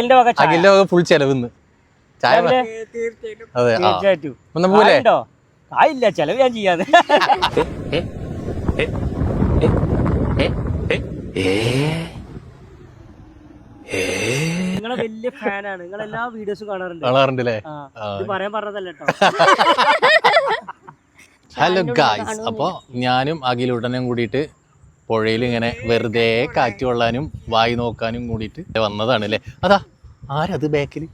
അഖിലിന്റെ വക ഫുൾ ചെലവിന്ന് ചായ. അതെ തീർച്ചയായിട്ടും പോലെ ആയില്ല ചെലവ് ഞാൻ ചെയ്യാതെ. നിങ്ങളെ വലിയ ഫാനാണ്, നിങ്ങൾ എല്ലാ വീഡിയോസും കാണാറുണ്ടല്ലേ? പറയാൻ പറഞ്ഞതല്ല കേട്ടോ. ഹലോ ഗായ്സ്, അപ്പൊ ഞാനും അഖിലൂട്ടനും കൂടിയിട്ട് പുഴയിൽ ഇങ്ങനെ വെറുതെ കാറ്റ് കൊള്ളാനും വായി നോക്കാനും കൂടിയിട്ട് വന്നതാണ് അല്ലേ. അതാ ആരത് ബാക്കിൽ?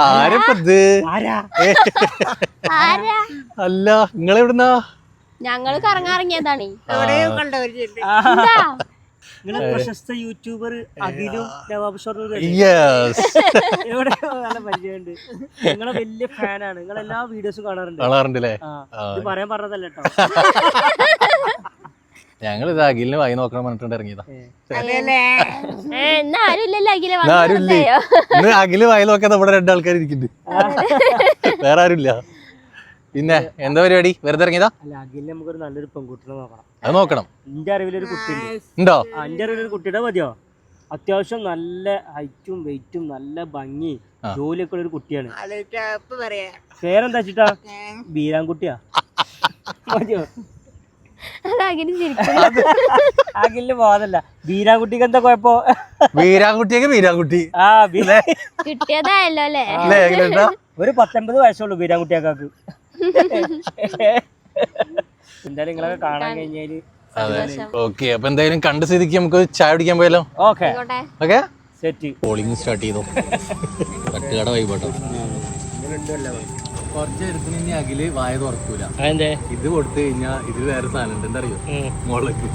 ആരപ്പത്? അല്ല നിങ്ങളെവിടുന്നാ? ഞങ്ങള് കറങ്ങാറിങ്ങിയതാണ്. പ്രശസ്ത യൂട്യൂബർ അഖിലും നവാബ് ഷറൂറും നല്ല പരിചയമുണ്ട്. നിങ്ങളെ വലിയ ഫാനാണ്, നിങ്ങൾ എല്ലാ വീഡിയോസും കാണാറുണ്ടല്ലേ? പറയാൻ പറഞ്ഞതല്ല കേട്ടോ. ഞങ്ങൾ ഇത് അഖിലിന് വായി നോക്കണം പറഞ്ഞിട്ടുണ്ട് ഇറങ്ങിയതാ. അഖില് വായി നോക്കാൻ നമ്മുടെ രണ്ടാൾക്കാർ ഇരിക്കുന്നുണ്ട്, വേറെ ആരുമില്ല. പിന്നെ എന്താ പരിപാടി? വെറുതെ ഇറങ്ങിയതാ? അഖിലിന് നമുക്കൊരു നല്ലൊരു പെൺകുട്ടിനെ നോക്കണം. അത് നോക്കണം. എന്റെ അറിവിലൊരു കുട്ടി ഉണ്ടോ? എന്റെ അറിവിലൊരു കുട്ടിയുടെ മതിയോ? അത്യാവശ്യം നല്ല ഹൈറ്റും വെയിറ്റും നല്ല ഭംഗി ജോലിയൊക്കെ ഉള്ള ഒരു കുട്ടിയാണ്. പേരെന്താ വെച്ചിട്ടാ? ബീരാൻകുട്ടിയാ. മതിയോ? അഖിലിന് ബോധല്ല. ബീരാൻകുട്ടിക്ക് എന്താ കുഴപ്പോ? ബീരാൻകുട്ടിയൊക്കെ ബീരാൻകുട്ടി കിട്ടിയതായല്ലോ അല്ലേ? ഒരു 19 വയസ്സുള്ളൂ ബീരാൻകുട്ടിയൊക്കെ. എന്തായാലും നിങ്ങളൊക്കെ കാണാൻ കഴിഞ്ഞാല് ഓക്കെ. അപ്പൊ എന്തായാലും കണ്ട സ്ഥിതിക്ക് നമുക്ക് ചായ കുടിക്കാൻ പോയാലോ? Okay okay set. Polling start ചെയ്തോ. തട്ടുകട വൈബോട്ടോ. കുറച്ച് നേരത്തിന് ഇനി അഖില് വായ തുറക്കൂല. ഇത് കൊടുത്തു കഴിഞ്ഞാ ഇത് വേറെ സാധനം ഉണ്ട്, എന്താ അറിയോ? മുളക്.